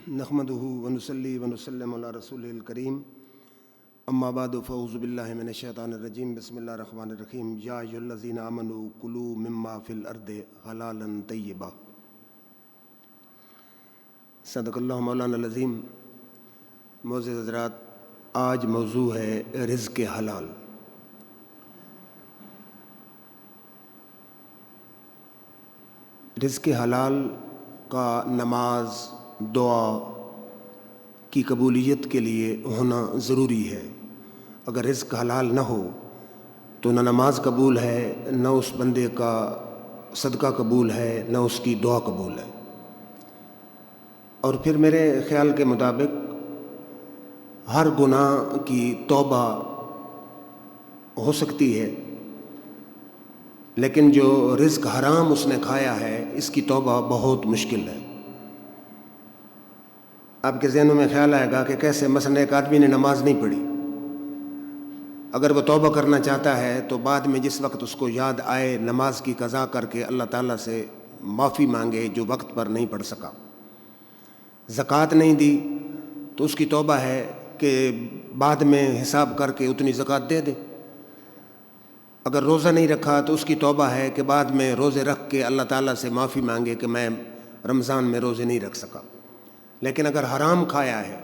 نحمده ونصلي ونسلم على رسوله الكريم اما بعد فاعوذ بالله من الشیطان الرجیم بسم اللہ الرحمن الرحیم یا ایھا الذین آمنوا کلوا مما فی الارض حلالا طیبا صدق اللہ مولانا العظیم۔ معزز حضرات، آج موضوع ہے رزق حلال۔ رزق حلال کا نماز دعا کی قبولیت کے لیے ہونا ضروری ہے۔ اگر رزق حلال نہ ہو تو نہ نماز قبول ہے، نہ اس بندے کا صدقہ قبول ہے، نہ اس کی دعا قبول ہے۔ اور پھر میرے خیال کے مطابق ہر گناہ کی توبہ ہو سکتی ہے، لیکن جو رزق حرام اس نے کھایا ہے اس کی توبہ بہت مشکل ہے۔ آپ کے ذہنوں میں خیال آئے گا کہ کیسے، مثلا ایک آدمی نے نماز نہیں پڑھی، اگر وہ توبہ کرنا چاہتا ہے تو بعد میں جس وقت اس کو یاد آئے نماز کی قضا کر کے اللہ تعالیٰ سے معافی مانگے جو وقت پر نہیں پڑھ سکا۔ زکوٰۃ نہیں دی تو اس کی توبہ ہے کہ بعد میں حساب کر کے اتنی زکوٰۃ دے دے۔ اگر روزہ نہیں رکھا تو اس کی توبہ ہے کہ بعد میں روزے رکھ کے اللہ تعالیٰ سے معافی مانگے کہ میں رمضان میں روزے نہیں رکھ سکا۔ لیکن اگر حرام کھایا ہے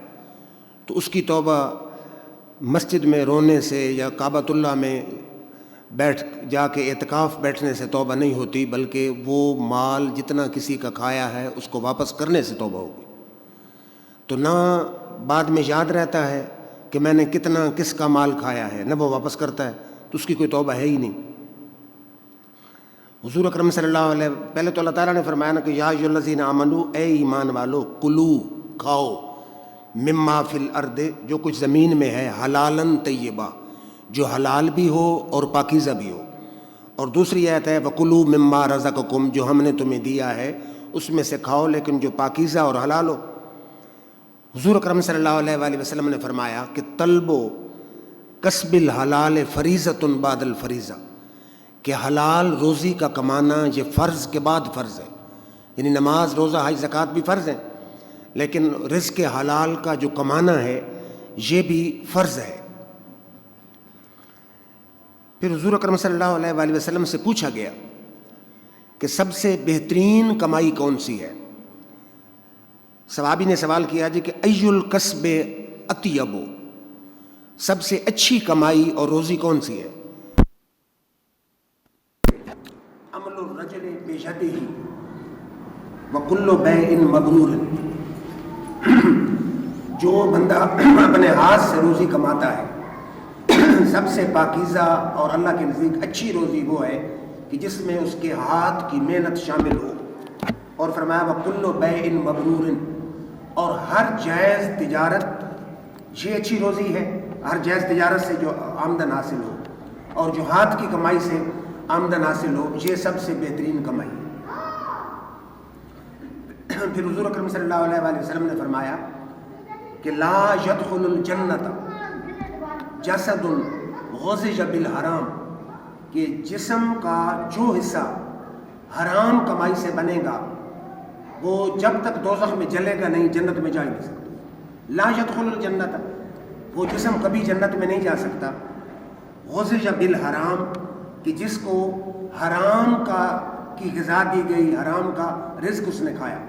تو اس کی توبہ مسجد میں رونے سے یا کعبۃ اللہ میں بیٹھ جا کے اعتکاف بیٹھنے سے توبہ نہیں ہوتی، بلکہ وہ مال جتنا کسی کا کھایا ہے اس کو واپس کرنے سے توبہ ہوگی۔ تو نہ بعد میں یاد رہتا ہے کہ میں نے کتنا کس کا مال کھایا ہے، نہ وہ واپس کرتا ہے، تو اس کی کوئی توبہ ہے ہی نہیں۔ حضور اکرم صلی اللہ علیہ پہلے تو اللہ تعالیٰ نے فرمایا نا کہ یا ایھا الذین آمنوا، اے ایمان والو، کلو کھاؤ، مما فی الارض جو کچھ زمین میں ہے، حلالا طیبا جو حلال بھی ہو اور پاکیزہ بھی ہو۔ اور دوسری آیت ہے وکلوا مما رزقکم جو ہم نے تمہیں دیا ہے اس میں سے کھاؤ لیکن جو پاکیزہ اور حلال ہو۔ حضور اکرم صلی اللہ علیہ وآلہ وسلم نے فرمایا کہ طلب و کسب الحلال فریضۃ بعد الفریضہ، کہ حلال روزی کا کمانا یہ فرض کے بعد فرض ہے، یعنی نماز روزہ حج زکوٰۃ بھی فرض ہیں، لیکن رزق حلال کا جو کمانا ہے یہ بھی فرض ہے۔ پھر حضور اکرم صلی اللہ علیہ وآلہ وسلم سے پوچھا گیا کہ سب سے بہترین کمائی کون سی ہے؟ صحابی نے سوال کیا جی کہ ای الکسب اطیب، سب سے اچھی کمائی اور روزی کون سی ہے؟ عمل الرجل بیدہ وکل بیع مبرور، جو بندہ اپنے ہاتھ سے روزی کماتا ہے سب سے پاکیزہ اور اللہ کے نزدیک اچھی روزی وہ ہے کہ جس میں اس کے ہاتھ کی محنت شامل ہو۔ اور فرمایا وکل بیع مبرور، اور ہر جائز تجارت یہ اچھی روزی ہے، ہر جائز تجارت سے جو آمدن حاصل ہو اور جو ہاتھ کی کمائی سے آمدن حاصل ہو یہ سب سے بہترین کمائی ہے۔ پھر حضور اکرم صلی اللہ علیہ وآلہ وسلم نے فرمایا کہ لا يدخل الجنت جسد غزج بالحرام، کہ جسم کا جو حصہ حرام کمائی سے بنے گا وہ جب تک دوزخ میں جلے گا نہیں جنت میں جا ہی نہیں سکتا۔ لا يدخل الجنت، وہ جسم کبھی جنت میں نہیں جا سکتا۔ غزج بالحرام، کہ جس کو حرام کی غذا دی گئی، حرام کا رزق اس نے کھایا۔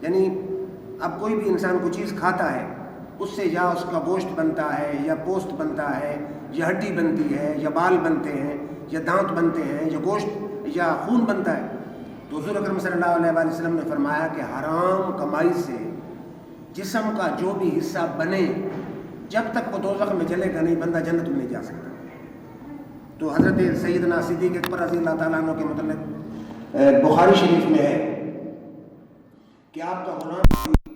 یعنی اب کوئی بھی انسان کوئی چیز کھاتا ہے اس سے یا اس کا گوشت بنتا ہے یا پوست بنتا ہے یا ہڈی بنتی ہے یا بال بنتے ہیں یا دانت بنتے ہیں یا گوشت یا خون بنتا ہے۔ تو حضور اکرم صلی اللہ علیہ وآلہ وسلم نے فرمایا کہ حرام کمائی سے جسم کا جو بھی حصہ بنے جب تک وہ دوزخ میں جلے گا نہیں بندہ جنت میں نہیں جا سکتا۔ تو حضرت سیدنا صدیق اکبر رضی اللہ تعالیٰ عنہ کے متعلق بخاری شریف میں ہے کہ آپ کا غلام کوئی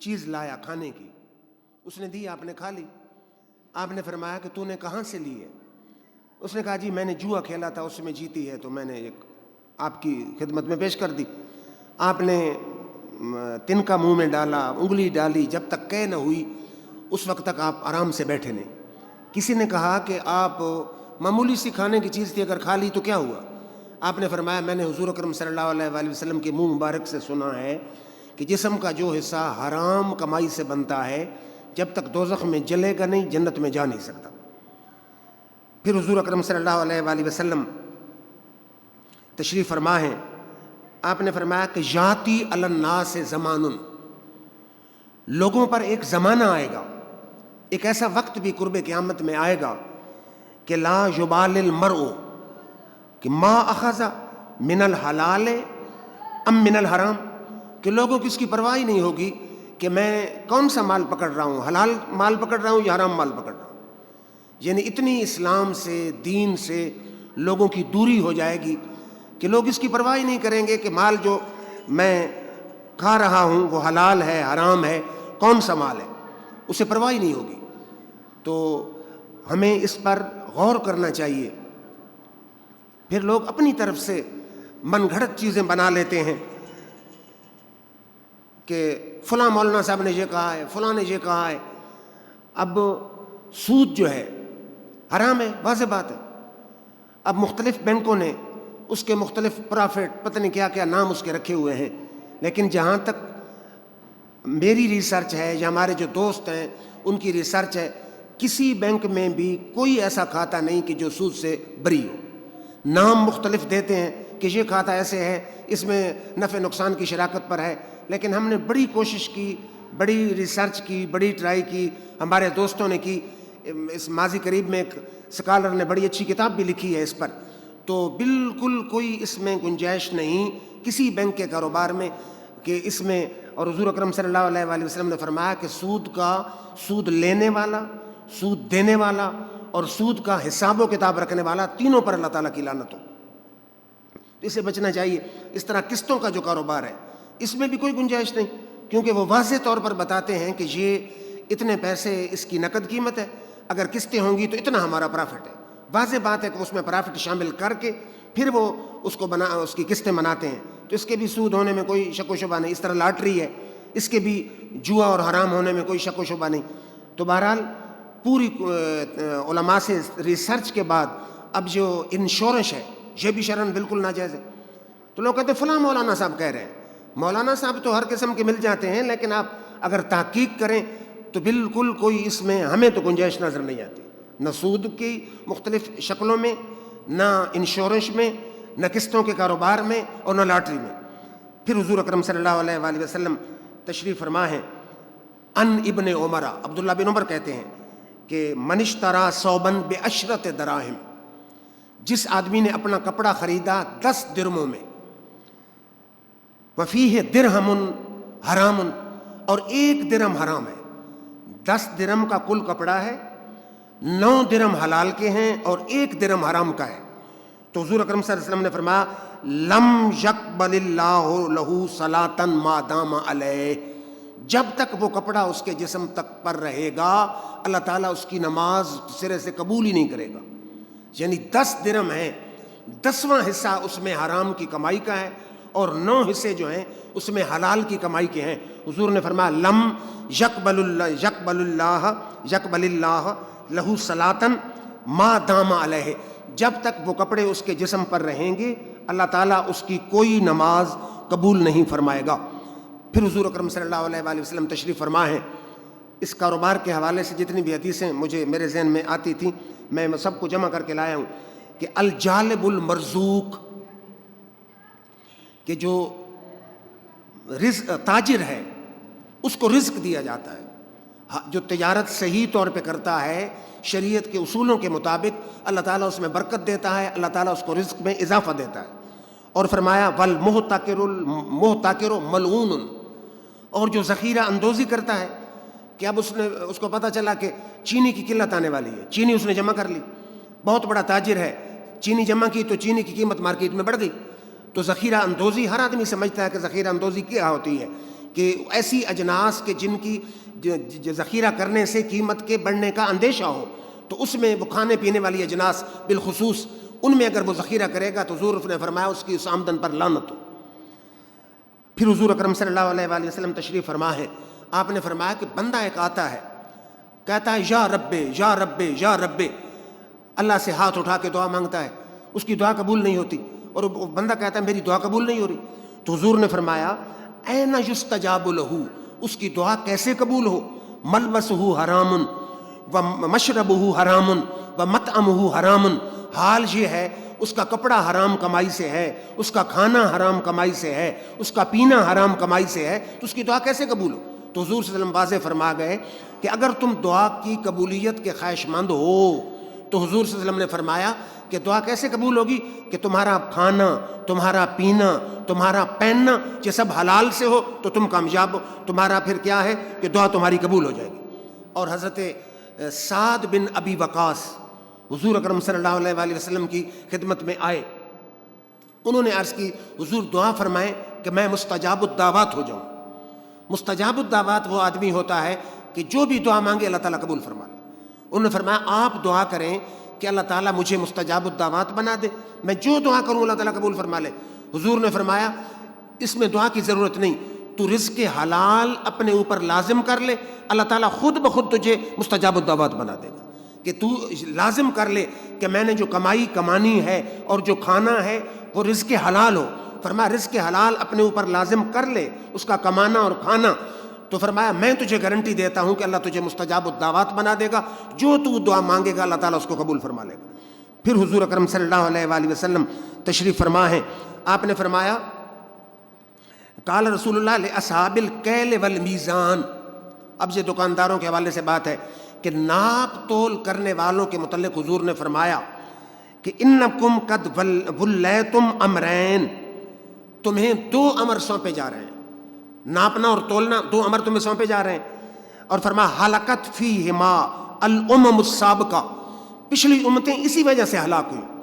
چیز لایا کھانے کی، اس نے دی، آپ نے کھا لی۔ آپ نے فرمایا کہ تو نے کہاں سے لی ہے؟ اس نے کہا جی میں نے جوا کھیلا تھا، اس میں جیتی ہے تو میں نے ایک آپ کی خدمت میں پیش کر دی۔ آپ نے تنکا منہ میں ڈالا، انگلی ڈالی، جب تک قے نہ ہوئی اس وقت تک آپ آرام سے بیٹھے نہیں۔ کسی نے کہا کہ آپ معمولی سی کھانے کی چیز تھی، اگر کھا لی تو کیا ہوا؟ آپ نے فرمایا میں نے حضور اکرم صلی اللہ علیہ وآلہ وسلم کے منہ مبارک سے سنا ہے کہ جسم کا جو حصہ حرام کمائی سے بنتا ہے جب تک دوزخ میں جلے گا نہیں جنت میں جا نہیں سکتا۔ پھر حضور اکرم صلی اللہ علیہ وآلہ وسلم تشریف فرما ہے، آپ نے فرمایا کہ یاتی علی الناس زمان، لوگوں پر ایک زمانہ آئے گا، ایک ایسا وقت بھی قرب قیامت میں آئے گا کہ لا یبال المرء کہ ما اخذ من الحلال ام من الحرام، کہ لوگوں کی اس کی پرواہ ہی نہیں ہوگی کہ میں کون سا مال پکڑ رہا ہوں، حلال مال پکڑ رہا ہوں یا حرام مال پکڑ رہا ہوں۔ یعنی اتنی اسلام سے، دین سے لوگوں کی دوری ہو جائے گی کہ لوگ اس کی پرواہ ہی نہیں کریں گے کہ مال جو میں کھا رہا ہوں وہ حلال ہے حرام ہے، کون سا مال ہے، اسے پرواہ ہی نہیں ہوگی۔ تو ہمیں اس پر غور کرنا چاہیے۔ پھر لوگ اپنی طرف سے من گھڑت چیزیں بنا لیتے ہیں کہ فلاں مولانا صاحب نے یہ کہا ہے، فلاں نے یہ کہا ہے۔ اب سود جو ہے حرام ہے، واضح بات ہے۔ اب مختلف بینکوں نے اس کے مختلف پرافٹ پتہ نہیں کیا کیا نام اس کے رکھے ہوئے ہیں، لیکن جہاں تک میری ریسرچ ہے یا ہمارے جو دوست ہیں ان کی ریسرچ ہے، کسی بینک میں بھی کوئی ایسا کھاتا نہیں کہ جو سود سے بری ہو۔ نام مختلف دیتے ہیں کہ یہ کھاتا ایسے ہے، اس میں نفع نقصان کی شراکت پر ہے، لیکن ہم نے بڑی کوشش کی، بڑی ریسرچ کی، بڑی ٹرائی کی، ہمارے دوستوں نے کی۔ اس ماضی قریب میں ایک سکالر نے بڑی اچھی کتاب بھی لکھی ہے اس پر، تو بالکل کوئی اس میں گنجائش نہیں کسی بینک کے کاروبار میں کہ اس میں۔ اور حضور اکرم صلی اللہ علیہ وآلہ وسلم نے فرمایا کہ سود لینے والا، سود دینے والا اور سود کا حساب و کتاب رکھنے والا، تینوں پر اللہ تعالیٰ کی لعنت ہو۔ تو اسے بچنا چاہیے۔ اس طرح قسطوں کا جو کاروبار ہے اس میں بھی کوئی گنجائش نہیں، کیونکہ وہ واضح طور پر بتاتے ہیں کہ یہ اتنے پیسے اس کی نقد قیمت ہے، اگر قسطیں ہوں گی تو اتنا ہمارا پرافٹ ہے۔ واضح بات ہے کہ اس میں پرافٹ شامل کر کے پھر وہ اس کی قسطیں مناتے ہیں، تو اس کے بھی سود ہونے میں کوئی شک و شبہ نہیں۔ اس طرح لاٹری ہے، اس کے بھی جوا اور حرام ہونے میں کوئی شک و شبہ نہیں۔ تو بہرحال پوری علماء سے ریسرچ کے بعد اب جو انشورنس ہے یہ بھی شرعاً بالکل ناجائز ہے۔ تو لوگ کہتے ہیں فلاں مولانا صاحب کہہ رہے ہیں، مولانا صاحب تو ہر قسم کے مل جاتے ہیں، لیکن آپ اگر تحقیق کریں تو بالکل کوئی اس میں ہمیں تو گنجائش نظر نہیں آتی، نہ سود کی مختلف شکلوں میں، نہ انشورنس میں، نہ قسطوں کے کاروبار میں اور نہ لاٹری میں۔ پھر حضور اکرم صلی اللہ علیہ وآلہ وسلم تشریف فرما ہے، ان ابن عمر، عبداللہ بن عمر کہتے ہیں کہ من اشترى ثوبا بعشرة دراہم، جس آدمی نے اپنا کپڑا خریدا 10 درہموں میں، وفیہ درہم حرام، اور 1 درہم حرام ہے۔ 10 درہم کا کل کپڑا ہے، 9 درہم حلال کے ہیں اور 1 درہم حرام کا ہے۔ تو حضور اکرم صلی اللہ علیہ وسلم نے فرمایا لم یقبل اللہ لہ صلاۃ ما دام علیہ، جب تک وہ کپڑا اس کے جسم تک پر رہے گا اللہ تعالیٰ اس کی نماز سرے سے قبول ہی نہیں کرے گا۔ یعنی 10 درہم ہیں، 10واں حصہ اس میں حرام کی کمائی کا ہے اور 9 حصے جو ہیں اس میں حلال کی کمائی کے ہیں۔ حضور نے فرمایا لم یقبل اللہ لہ صلاۃ ما دام علیہ، جب تک وہ کپڑے اس کے جسم پر رہیں گے اللہ تعالیٰ اس کی کوئی نماز قبول نہیں فرمائے گا۔ پھر حضور اکرم صلی اللہ علیہ وآلہ وسلم تشریف فرما ہے، اس کاروبار کے حوالے سے جتنی بھی حدیثیں میرے ذہن میں آتی تھیں میں سب کو جمع کر کے لایا ہوں کہ الجالب المرزوق، کہ جو تاجر ہے اس کو رزق دیا جاتا ہے، جو تجارت صحیح طور پہ کرتا ہے شریعت کے اصولوں کے مطابق اللہ تعالیٰ اس میں برکت دیتا ہے، اللہ تعالیٰ اس کو رزق میں اضافہ دیتا ہے۔ اور فرمایا والمحتکر ملعون، اور جو ذخیرہ اندوزی کرتا ہے کہ اب اس کو پتہ چلا کہ چینی کی قلت آنے والی ہے، چینی اس نے جمع کر لی، بہت بڑا تاجر ہے، چینی جمع کی تو چینی کی قیمت مارکیٹ میں بڑھ گئی۔ تو ذخیرہ اندوزی، ہر آدمی سمجھتا ہے کہ ذخیرہ اندوزی کیا ہوتی ہے، کہ ایسی اجناس کے جن کی ذخیرہ کرنے سے قیمت کے بڑھنے کا اندیشہ ہو، تو اس میں وہ کھانے پینے والی اجناس بالخصوص ان میں اگر وہ ذخیرہ کرے گا تو حضور نے فرمایا اس کی اس آمدن پر لعنت ہو۔ پھر حضور اکرم صلی اللہ علیہ وآلہ وسلم تشریف فرما ہے، آپ نے فرمایا کہ بندہ ایک آتا ہے کہتا ہے یا رب یا رب یا رب، اللہ سے ہاتھ اٹھا کے دعا مانگتا ہے، اس کی دعا قبول نہیں ہوتی، اور وہ بندہ کہتا ہے میری دعا قبول نہیں ہو رہی۔ تو حضور نے فرمایا این یستجاب لہ، اس کی دعا کیسے قبول ہو؟ ملبسہ حرام و مشربہ حرام و مطعمہ حرام، حال یہ ہے اس کا کپڑا حرام کمائی سے ہے، اس کا کھانا حرام کمائی سے ہے، اس کا پینا حرام کمائی سے ہے، تو اس کی دعا کیسے قبول ہو؟ تو حضور صلی اللہ علیہ وسلم واضح فرما گئے کہ اگر تم دعا کی قبولیت کے خواہش مند ہو تو حضور صلی اللہ علیہ وسلم نے فرمایا کہ دعا کیسے قبول ہوگی کہ تمہارا کھانا، تمہارا پینا، تمہارا پہننا یہ سب حلال سے ہو تو تم کامیاب ہو، تمہارا پھر کیا ہے کہ دعا تمہاری قبول ہو جائے گی۔ اور حضرت سعد بن ابی وقاص حضور اکرم صلی اللہ علیہ وآلہ وسلم کی خدمت میں آئے، انہوں نے عرض کی حضور دعا فرمائیں کہ میں مستجاب الدعوات ہو جاؤں۔ مستجاب الدعوات وہ آدمی ہوتا ہے کہ جو بھی دعا مانگے اللہ تعالیٰ قبول فرما لے۔ انہوں نے فرمایا آپ دعا کریں کہ اللہ تعالیٰ مجھے مستجاب الدعوات بنا دے، میں جو دعا کروں اللہ تعالیٰ قبول فرما لے۔ حضور نے فرمایا اس میں دعا کی ضرورت نہیں، تو رزق حلال اپنے اوپر لازم کر لے، اللہ تعالیٰ خود بخود تجھے مستجاب الدعوات بنا دے گا۔ کہ تو لازم کر لے کہ میں نے جو کمانی ہے اور جو کھانا ہے وہ رزق حلال ہو۔ فرمایا رزق حلال اپنے اوپر لازم کر لے، اس کا کمانا اور کھانا، تو فرمایا میں تجھے گارنٹی دیتا ہوں کہ اللہ تجھے مستجاب الدعوات بنا دے گا، جو تو دعا مانگے گا اللہ تعالیٰ اس کو قبول فرما لے گا۔ پھر حضور اکرم صلی اللہ علیہ وآلہ وسلم تشریف فرما ہے، آپ نے فرمایا قال رسول اللہ لاصحاب الکیل والمیزان، اب یہ دکانداروں کے حوالے سے بات ہے کہ ناپ تول کرنے والوں کے متعلق حضور نے فرمایا کہ انکم قد ولیتم امرین، تمہیں دو امر سونپے جا رہے ہیں، ناپنا اور تولنا، دو امر تمہیں سونپے جا رہے ہیں۔ اور فرمایا ہلکت فیہما الامم السابقہ، پچھلی امتیں اسی وجہ سے ہلاک ہوئیں۔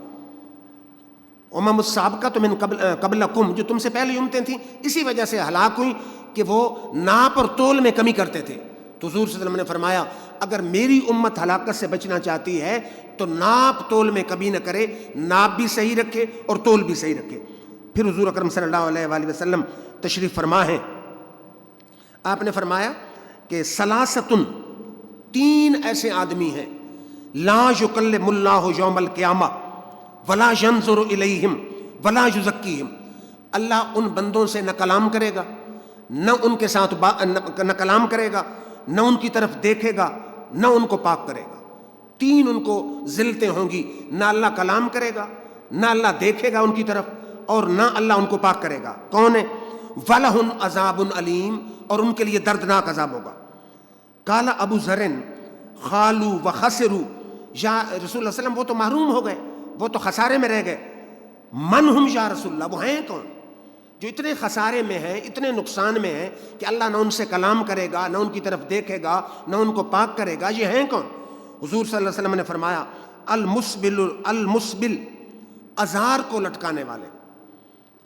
امم السابقہ تو من قبلکم، جو تم سے پہلی امتیں تھیں اسی وجہ سے ہلاک ہوئیں کہ وہ ناپ اور تول میں کمی کرتے تھے۔ تو حضور صلی اللہ علیہ وسلم نے فرمایا اگر میری امت ہلاکت سے بچنا چاہتی ہے تو ناپ تول میں کمی نہ کرے، ناپ بھی صحیح رکھے اور تول بھی صحیح رکھے۔ پھر حضور اکرم صلی اللہ علیہ وآلہ وسلم تشریف فرما ہے، آپ نے فرمایا کہ ثلاثۃ، تین ایسے آدمی ہیں لا یکلم اللہ یوم القیامہ ولا ینظر الیہم ولا یزکیہم، اللہ ان بندوں سے نہ کلام کرے گا، نہ ان کے ساتھ نہ کلام کرے گا، نہ ان کی طرف دیکھے گا، نہ ان کو پاک کرے گا۔ تین ان کو ذلتیں ہوں گی، نہ اللہ کلام کرے گا، نہ اللہ دیکھے گا ان کی طرف، اور نہ اللہ ان کو پاک کرے گا۔ کون ہے؟ وَلَهُمْ عَذَابٌ عَلِيمٌ، اور ان کے لیے دردناک عذاب ہوگا۔ قال ابو ذر خالوا وخسروا، یا رسول اللہ صلی اللہ علیہ وسلم وہ تو محروم ہو گئے، وہ تو خسارے میں رہ گئے۔ من ہم یا رسول اللہ، وہ ہیں کون جو اتنے خسارے میں ہیں، اتنے نقصان میں ہیں کہ اللہ نہ ان سے کلام کرے گا، نہ ان کی طرف دیکھے گا، نہ ان کو پاک کرے گا، یہ ہیں کون؟ حضور صلی اللہ علیہ وسلم نے فرمایا المسبل، ازار کو لٹکانے والے۔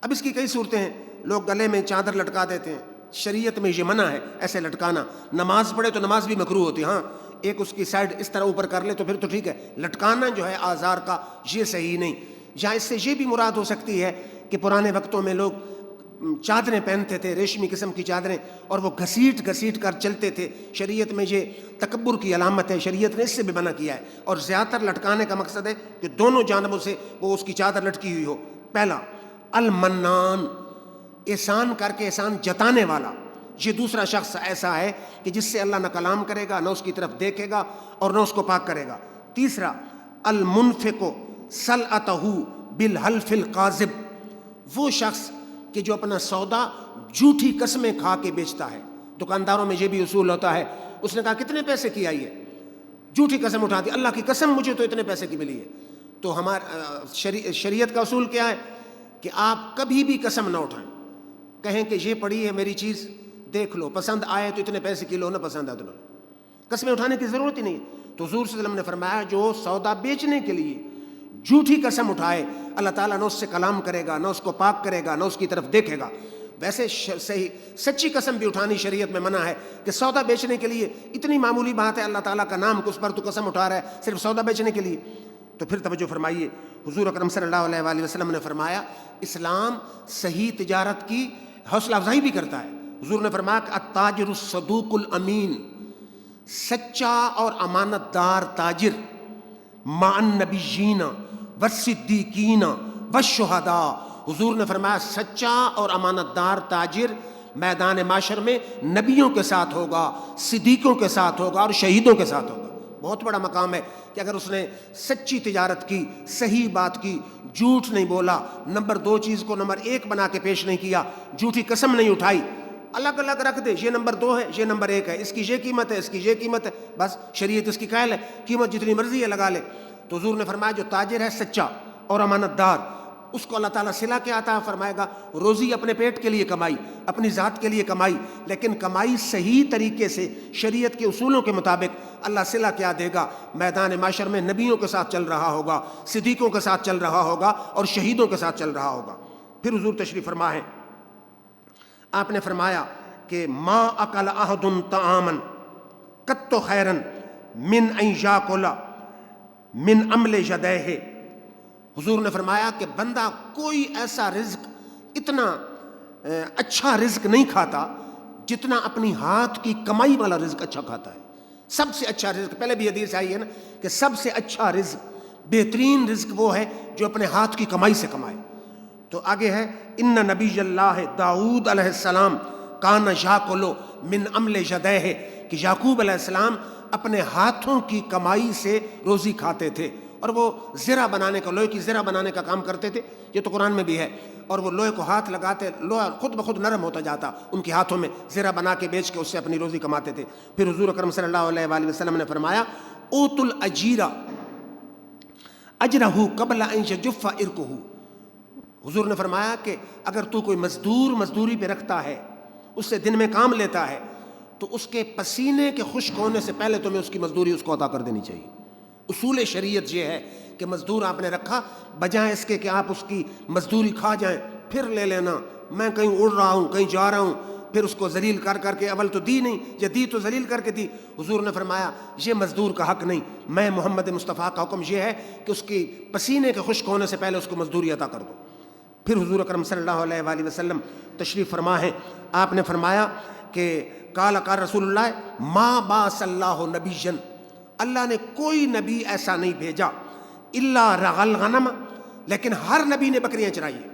اب اس کی کئی صورتیں ہیں، لوگ گلے میں چادر لٹکا دیتے ہیں، شریعت میں یہ منع ہے ایسے لٹکانا۔ نماز پڑھے تو نماز بھی مکروہ ہوتی ہے، ہاں ایک اس کی سائڈ اس طرح اوپر کر لے تو پھر تو ٹھیک ہے، لٹکانا جو ہے آزار کا یہ صحیح نہیں۔ یا اس سے یہ بھی مراد ہو سکتی ہے کہ پرانے وقتوں میں لوگ چادریں پہنتے تھے، ریشمی قسم کی چادریں، اور وہ گھسیٹ گھسیٹ کر چلتے تھے، شریعت میں یہ تکبر کی علامت ہے، شریعت نے اس سے بھی منع کیا ہے۔ اور زیادہ تر لٹکانے کا مقصد ہے کہ دونوں جانبوں سے وہ اس کی چادر لٹکی ہوئی ہو۔ پہلا المنان، احسان کر کے احسان جتانے والا، یہ دوسرا شخص ایسا ہے کہ جس سے اللہ نہ کلام کرے گا، نہ اس کی طرف دیکھے گا اور نہ اس کو پاک کرے گا۔ تیسرا المنفق سلعتہ بالحلف القاذب، وہ شخص کہ جو اپنا سودا جھوٹی قسمیں کھا کے بیچتا ہے۔ دکانداروں میں یہ بھی اصول ہوتا ہے، اس نے کہا کتنے پیسے کی آئی ہے، جھوٹی قسم اٹھا دی، اللہ کی قسم مجھے تو اتنے پیسے کی ملی ہے۔ تو ہمارا شریعت کا اصول کیا ہے کہ آپ کبھی بھی قسم نہ اٹھائیں، کہیں کہ یہ پڑی ہے میری چیز، دیکھ لو، پسند آئے تو اتنے پیسے کی لو، نہ پسند آئے تو نہ لو، قسمیں اٹھانے کی ضرورت ہی نہیں۔ تو حضور صلی اللہ علیہ وسلم نے فرمایا جو سودا بیچنے کے لیے جھوٹی قسم اٹھائے اللہ تعالیٰ نہ اس سے کلام کرے گا، نہ اس کو پاک کرے گا، نہ اس کی طرف دیکھے گا۔ ویسے صحیح سچی قسم بھی اٹھانی شریعت میں منع ہے کہ سودا بیچنے کے لیے اتنی معمولی بات ہے اللہ تعالیٰ کا نام کہ اس پر تو قسم اٹھا رہا ہے صرف سودا بیچنے کے لیے۔ تو پھر توجہ فرمائیے، حضور اکرم صلی اللہ علیہ وآلہ وسلم نے فرمایا اسلام صحیح تجارت کی حوصلہ افزائی بھی کرتا ہے۔ حضور نے فرمایا کہ التاجر الصدوق الامین، سچا اور امانت دار تاجر، مع النبیین والصدیقین والشہداء، حضور نے فرمایا سچا اور امانت دار تاجر میدان معاشر میں نبیوں کے ساتھ ہوگا، صدیقوں کے ساتھ ہوگا اور شہیدوں کے ساتھ ہوگا۔ بہت بڑا مقام ہے کہ اگر اس نے سچی تجارت کی، صحیح بات کی، جھوٹ نہیں بولا، نمبر 2 چیز کو نمبر 1 بنا کے پیش نہیں کیا، جھوٹی قسم نہیں اٹھائی، الگ الگ رکھ دے، یہ نمبر 2 ہے، یہ نمبر 1 ہے، اس کی یہ قیمت ہے، اس کی یہ قیمت ہے، بس شریعت اس کی قائل ہے، قیمت جتنی مرضی ہے لگا لے۔ تو حضور نے فرمایا جو تاجر ہے سچا اور امانت دار، اس کو اللہ تعالیٰ صلہ کیا عطا فرمائے گا؟ روزی اپنے پیٹ کے لیے کمائی، اپنی ذات کے لیے کمائی، لیکن کمائی صحیح طریقے سے شریعت کے اصولوں کے مطابق اللہ صلہ کیا دے گا؟ میدان معاشر میں نبیوں کے ساتھ چل رہا ہوگا، صدیقوں کے ساتھ چل رہا ہوگا اور شہیدوں کے ساتھ چل رہا ہوگا۔ پھر حضور تشریف فرما ہے، آپ نے فرمایا کہ ما اکل احد طعاما قط خیرا من ان یاکل من عمل یدیہ۔ حضور نے فرمایا کہ بندہ کوئی ایسا رزق، اتنا اچھا رزق نہیں کھاتا جتنا اپنی ہاتھ کی کمائی والا رزق اچھا کھاتا ہے۔ سب سے اچھا رزق، پہلے بھی حدیث آئی ہے نا کہ سب سے اچھا رزق، بہترین رزق وہ ہے جو اپنے ہاتھ کی کمائی سے کمائے۔ تو آگے ہے ان نبی اللہ داؤد علیہ السلام کان یاکل من عمل یدیہ، کہ یعقوب علیہ السلام اپنے ہاتھوں کی کمائی سے روزی کھاتے تھے، اور وہ زرہ بنانے کا، لوہے کی زرہ بنانے کا کام کرتے تھے، یہ تو قرآن میں بھی ہے، اور وہ لوہے کو ہاتھ لگاتے، لوہا خود بخود نرم ہوتا جاتا ان کے ہاتھوں میں، زرہ بنا کے بیچ کے اس سے اپنی روزی کماتے تھے۔ پھر حضور اکرم صلی اللہ علیہ وآلہ وسلم نے فرمایا اوت الاجیر اجرہ قبل ان یجف عرقہ۔ حضور نے فرمایا کہ اگر تو کوئی مزدور مزدوری پہ رکھتا ہے، اس سے دن میں کام لیتا ہے، تو اس کے پسینے کے خشک ہونے سے پہلے تمہیں اس کی مزدوری اس کو عطا کر دینی چاہیے۔ اصول شریعت یہ ہے کہ مزدور آپ نے رکھا، بجائے اس کے کہ آپ اس کی مزدوری کھا جائیں پھر لے لینا، میں کہیں اڑ رہا ہوں، کہیں جا رہا ہوں، پھر اس کو ذلیل کر کر کے، اول تو دی نہیں، یا دی تو ذلیل کر کے دی۔ حضور نے فرمایا یہ مزدور کا حق نہیں، میں محمد مصطفیٰ کا حکم یہ ہے کہ اس کی پسینے کے خشک ہونے سے پہلے اس کو مزدوری عطا کر دو۔ پھر حضور اکرم صلی اللہ علیہ وآلہ وسلم تشریف فرما ہے، آپ نے فرمایا کہ قال رسول اللہ ما بعث اللہ نبیا، اللہ نے کوئی نبی ایسا نہیں بھیجا الا رغل غنم، لیکن ہر نبی نے بکریاں چرائی ہیں۔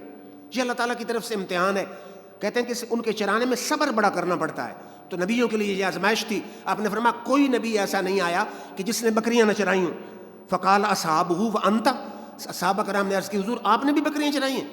یہ اللہ تعالیٰ کی طرف سے امتحان ہے، کہتے ہیں کہ ان کے چرانے میں صبر بڑا کرنا پڑتا ہے، تو نبیوں کے لیے یہ آزمائش تھی۔ آپ نے فرمایا کوئی نبی ایسا نہیں آیا کہ جس نے بکریاں نہ چرائی ہوں۔ فقال اصحابہ وانت، صحابہ کرام نے عرض کی حضور آپ نے بھی بکریاں چرائی ہیں؟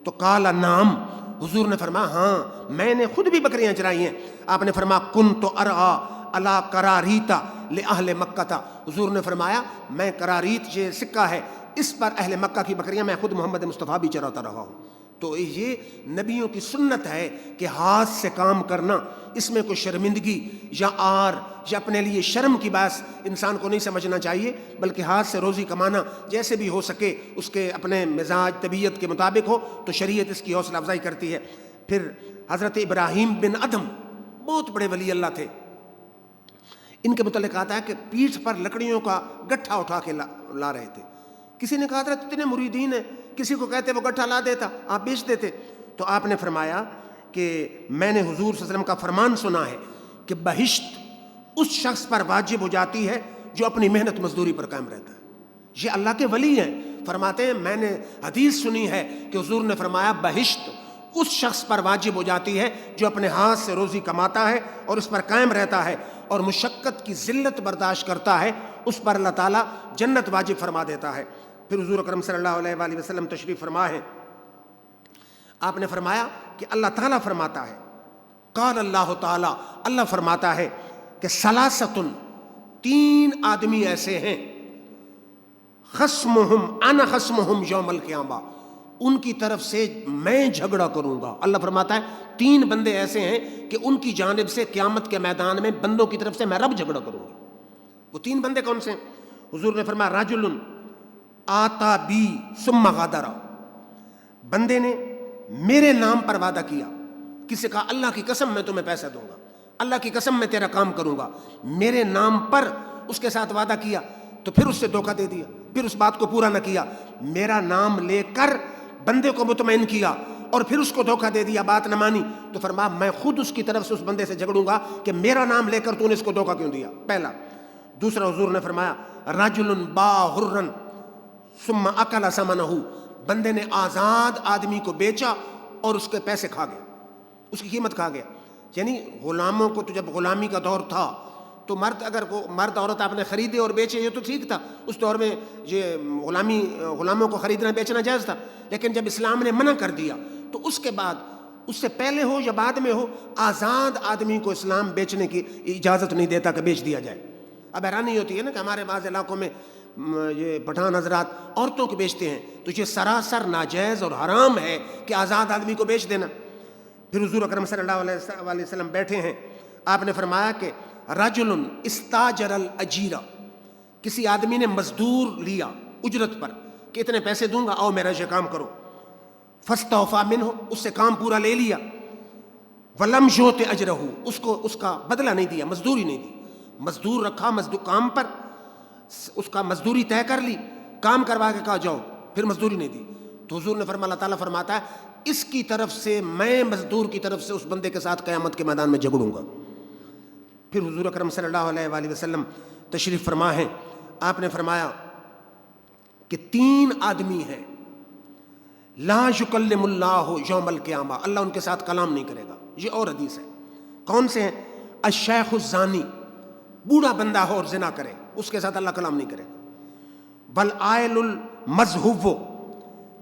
تو قال نعم، حضور نے فرمایا ہاں میں نے خود بھی بکریاں چرائی ہیں۔ آپ نے فرمایا کنت ارعی علی قراریتا لأہل مکہ تھا، حضور نے فرمایا میں قراریت، یہ سکہ ہے، اس پر اہل مکہ کی بکریاں میں خود محمد مصطفیٰ بھی چراتا رہا ہوں۔ تو یہ نبیوں کی سنت ہے کہ ہاتھ سے کام کرنا، اس میں کوئی شرمندگی یا آر یا اپنے لیے شرم کی باعث انسان کو نہیں سمجھنا چاہیے، بلکہ ہاتھ سے روزی کمانا جیسے بھی ہو سکے، اس کے اپنے مزاج طبیعت کے مطابق ہو، تو شریعت اس کی حوصلہ افزائی کرتی ہے۔ پھر حضرت ابراہیم بن ادم بہت بڑے ولی اللہ تھے، ان کے متعلق آتا ہے کہ پیٹھ پر لکڑیوں کا گٹھا اٹھا کے لا رہے تھے۔ کسی نے کہا حضرت اتنے مریدین ہیں، کسی کو کہتے وہ گٹھا لا دیتا، آپ بیچ دیتے۔ تو آپ نے فرمایا کہ میں نے حضور صلی اللہ علیہ وسلم کا فرمان سنا ہے کہ بہشت اس شخص پر واجب ہو جاتی ہے جو اپنی محنت مزدوری پر قائم رہتا ہے۔ یہ اللہ کے ولی ہیں، فرماتے ہیں میں نے حدیث سنی ہے کہ حضور نے فرمایا بہشت اس شخص پر واجب ہو جاتی ہے جو اپنے ہاتھ سے روزی کماتا ہے اور اس پر قائم رہتا ہے اور مشقت کی ذلت برداشت کرتا ہے، اس پر اللہ تعالیٰ جنت واجب فرما دیتا ہے۔ پھر حضور اکرم صلی اللہ علیہ وآلہ وسلم تشریف فرما ہے، آپ نے فرمایا کہ اللہ تعالیٰ فرماتا ہے، قال اللہ تعالیٰ، اللہ فرماتا ہے کہ ثلاثۃ، 3 آدمی ایسے ہیں، خصمہم انا خصمہم یوم القیامہ، ان کی طرف سے میں جھگڑا کروں گا۔ اللہ فرماتا ہے 3 بندے ایسے ہیں کہ ان کی جانب سے قیامت کے میدان میں بندوں کی طرف سے میں رب جھگڑا کروں گا۔ وہ 3 بندے کون سے ہیں؟ حضور نے فرمایا رجل آتا بی ثم غدر، بندے نے میرے نام پر وعدہ کیا، کسی کہا اللہ کی قسم میں تمہیں پیسہ دوں گا، اللہ کی قسم میں تیرا کام کروں گا، میرے نام پر اس کے ساتھ وعدہ کیا تو پھر اس سے دھوکہ دے دیا، پھر اس بات کو پورا نہ کیا، میرا نام لے کر بندے کو مطمئن کیا اور پھر اس کو دھوکہ دے دیا، بات نہ مانی، تو فرمایا میں خود اس کی طرف سے اس بندے سے جھگڑوں گا کہ میرا نام لے کر تو نے اس کو دھوکہ کیوں دیا، پہلا۔ دوسرا حضور نے فرمایا رجل باع حرا ثم اکل ثمنہ، بندے نے آزاد آدمی کو بیچا اور اس کے پیسے کھا گیا، اس کی قیمت کہا گیا. یعنی غلاموں کو تو جب غلامی کا دور تھا تو مرد عورت آپ نے خریدے اور بیچے یہ تو ٹھیک تھا, اس دور میں یہ غلاموں کو خریدنا بیچنا جائز تھا. لیکن جب اسلام نے منع کر دیا تو اس کے بعد, اس سے پہلے ہو یا بعد میں ہو, آزاد آدمی کو اسلام بیچنے کی اجازت نہیں دیتا کہ بیچ دیا جائے. اب حیرانی ہوتی ہے نا کہ ہمارے بعض علاقوں میں یہ پٹھان حضرات عورتوں کو بیچتے ہیں, تو یہ سراسر ناجائز اور حرام ہے کہ آزاد آدمی کو بیچ دینا. پھر حضور اکرم صلی اللہ علیہ وسلم بیٹھے ہیں, آپ نے فرمایا کہ رجل استاجر الاجیرہ, کسی آدمی نے مزدور لیا اجرت پر کہ اتنے پیسے دوں گا, آؤ میرا یہ کام کرو. فاستوفی منہ, اس سے کام پورا لے لیا. ولم یؤت اجرہ, اس کو اس کا بدلہ نہیں دیا, مزدوری نہیں دی. مزدور رکھا کام پر, اس کا مزدوری طے کر لی, کام کروا کے کہا جاؤ, پھر مزدوری نہیں دی. تو حضور نے فرمایا, اللہ تعالیٰ فرماتا ہے اس کی طرف سے میں مزدور کی طرف سے اس بندے کے ساتھ قیامت کے میدان میں جھگڑوں گا. پھر حضور اکرم صلی اللہ علیہ وآلہ وسلم تشریف فرما ہیں, آپ نے فرمایا کہ 3 آدمی ہیں لا یکلم اللہ یوم القیامہ, اللہ ان کے ساتھ کلام نہیں کرے گا. یہ اور حدیث ہے. کون سے ہیں؟ الشیخ الزانی, بوڑھا بندہ ہو اور زنا کرے, اس کے ساتھ اللہ کلام نہیں کرے گا. والعائل المذہب,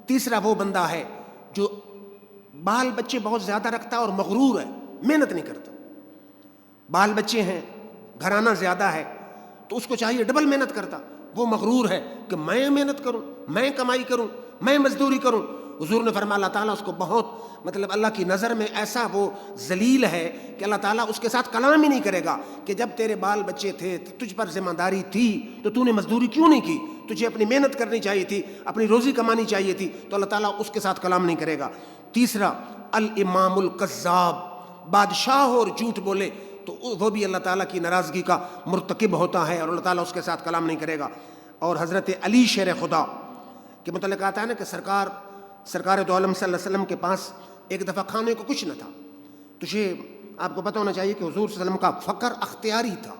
تیسرا وہ بندہ ہے جو بال بچے بہت زیادہ رکھتا ہے اور مغرور ہے, محنت نہیں کرتا. بال بچے ہیں, گھرانہ زیادہ ہے, تو اس کو چاہیے ڈبل محنت کرتا. وہ مغرور ہے کہ میں محنت کروں, میں کمائی کروں, میں مزدوری کروں. حضور نے فرمایا اللہ تعالیٰ اس کو بہت اللہ کی نظر میں ایسا وہ ذلیل ہے کہ اللہ تعالیٰ اس کے ساتھ کلام ہی نہیں کرے گا کہ جب تیرے بال بچے تھے, تجھ پر ذمہ داری تھی, تو تو نے مزدوری کیوں نہیں کی؟ تجھے اپنی محنت کرنی چاہیے تھی, اپنی روزی کمانی چاہیے تھی. تو اللہ تعالیٰ اس کے ساتھ کلام نہیں کرے گا. تیسرا الامام الکذاب, بادشاہ اور جھوٹ بولے تو وہ بھی اللہ تعالیٰ کی ناراضگی کا مرتکب ہوتا ہے اور اللہ تعالیٰ اس کے ساتھ کلام نہیں کرے گا. اور حضرت علی شیر خدا کے متعلق آتا ہے نا کہ سرکار دو عالم صلی اللہ علیہ وسلم کے پاس ایک دفعہ کھانے کو کچھ نہ تھا. تو یہ آپ کو پتہ ہونا چاہیے کہ حضور صلی اللہ علیہ وسلم کا فقر اختیاری تھا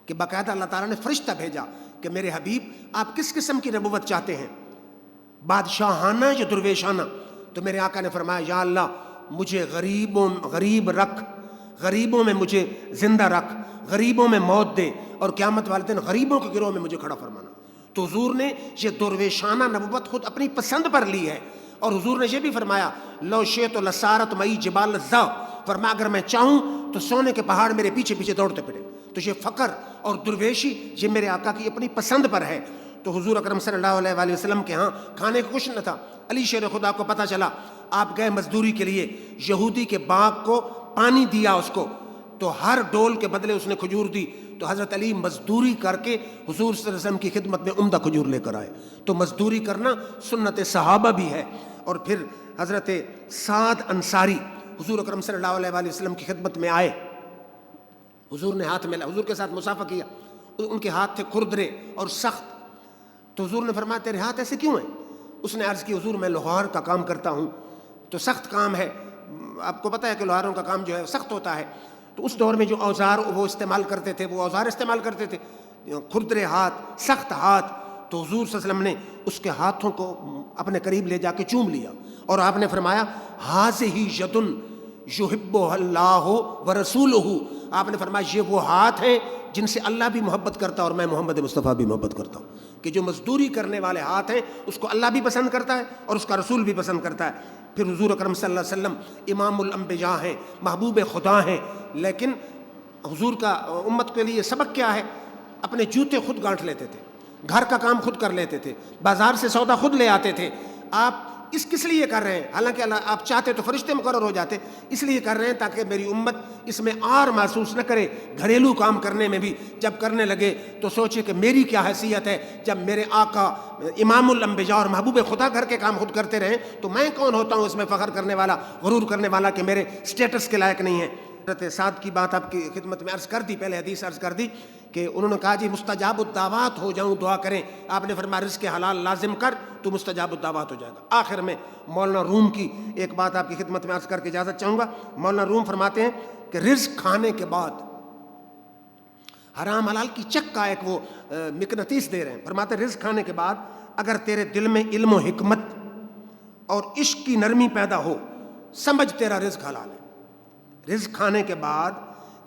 کہ باقاعدہ اللہ تعالیٰ نے فرشتہ بھیجا کہ میرے حبیب آپ کس قسم کی نبوت چاہتے ہیں, بادشاہانہ یا درویشانہ؟ تو میرے آقا نے فرمایا یا اللہ مجھے غریب رکھ, غریبوں میں مجھے زندہ رکھ, غریبوں میں موت دے, اور قیامت والے دن غریبوں کے گروہ میں مجھے کھڑا فرمانا. تو حضور نے یہ درویشانہ نبوت خود اپنی پسند پر لی ہے. اور حضور نے یہ بھی فرمایا لو شئت لسارت معی جبال الذا, فرمایا اگر میں چاہوں تو سونے کے پہاڑ میرے پیچھے پیچھے دوڑتے پھرے. تو یہ فقر اور درویشی یہ میرے آقا کی اپنی پسند پر ہے. تو حضور اکرم صلی اللہ علیہ وآلہ وسلم کے ہاں کھانے کو کچھ نہ تھا. علی شیر خدا کو پتہ چلا, آپ گئے مزدوری کے لیے, یہودی کے باغ کو پانی دیا اس کو, تو ہر ڈول کے بدلے اس نے کھجور دی. تو حضرت علی مزدوری کر کے حضور صلی اللہ علیہ وسلم کی خدمت میں عمدہ کھجور لے کر آئے. تو مزدوری کرنا سنت صحابہ بھی ہے. اور پھر حضرت سعد انصاری حضور اکرم صلی اللہ علیہ وآلہ وسلم کی خدمت میں آئے, حضور نے ہاتھ ملا, حضور کے ساتھ مصافحہ کیا. ان کے ہاتھ تھے کھردرے اور سخت. تو حضور نے فرمایا تیرے ہاتھ ایسے کیوں ہیں؟ اس نے عرض کی حضور میں لوہار کا کام کرتا ہوں, تو سخت کام ہے, آپ کو پتہ ہے کہ لوہاروں کا کام جو ہے سخت ہوتا ہے. تو اس دور میں جو اوزار وہ استعمال کرتے تھے وہ اوزار استعمال کرتے تھے, کھردرے ہاتھ, سخت ہاتھ. تو حضور صلی اللہ علیہ وسلم نے اس کے ہاتھوں کو اپنے قریب لے جا کے چوم لیا, اور آپ نے فرمایا ہذہ ید یحبہ اللہ ورسولہ, آپ نے فرمایا یہ وہ ہاتھ ہیں جن سے اللہ بھی محبت کرتا اور میں محمد مصطفیٰ بھی محبت کرتا ہوں. کہ جو مزدوری کرنے والے ہاتھ ہیں اس کو اللہ بھی پسند کرتا ہے اور اس کا رسول بھی پسند کرتا ہے. پھر حضور اکرم صلی اللہ علیہ وسلم امام الانبیاء ہیں, محبوب خدا ہیں, لیکن حضور کا امت کے لیے سبق کیا ہے؟ اپنے جوتے خود گانٹھ لیتے تھے, گھر کا کام خود کر لیتے تھے, بازار سے سودا خود لے آتے تھے. آپ اس کس لیے کر رہے ہیں؟ حالانکہ اللہ آپ چاہتے تو فرشتے مقرر ہو جاتے, اس لیے کر رہے ہیں تاکہ میری امت اس میں آر محسوس نہ کرے. گھریلو کام کرنے میں بھی جب کرنے لگے تو سوچے کہ میری کیا حیثیت ہے, جب میرے آقا امام الانبیاء اور محبوب خدا گھر کے کام خود کرتے رہیں تو میں کون ہوتا ہوں اس میں فخر کرنے والا, غرور کرنے والا کہ میرے سٹیٹس کے لائق نہیں ہے. حضرت سعد کی بات آپ کی خدمت میں عرض کر دی, پہلے حدیث عرض کر دی کہ انہوں نے کہا جی مستجاب الدعوات ہو جاؤں, دعا کریں. آپ نے فرمایا رزق حلال لازم کر تو مستجاب الدعوات ہو جائے گا. آخر میں مولانا روم کی ایک بات آپ کی خدمت میں عرض کر کے اجازت چاہوں گا. مولانا روم فرماتے ہیں کہ رزق کھانے کے بعد حرام حلال کی چک کا ایک وہ مقناطیس دے رہے ہیں. فرماتے ہیں رزق کھانے کے بعد اگر تیرے دل میں علم و حکمت اور عشق کی نرمی پیدا ہو, سمجھ تیرا رزق حلال ہے. رزق کھانے کے بعد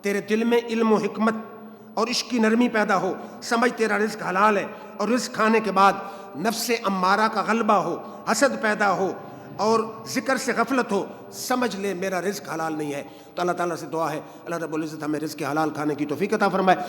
تیرے دل میں علم و حکمت اور عشق کی نرمی پیدا ہو، سمجھ تیرا رزق حلال ہے، اور رزق کھانے کے بعد نفس امارہ کا غلبہ ہو، حسد پیدا ہو اور ذکر سے غفلت ہو، سمجھ لے میرا رزق حلال نہیں ہے۔ تو اللہ تعالیٰ سے دعا ہے اللہ رب العزت ہمیں رزق حلال کھانے کی توفیق عطا فرمائے۔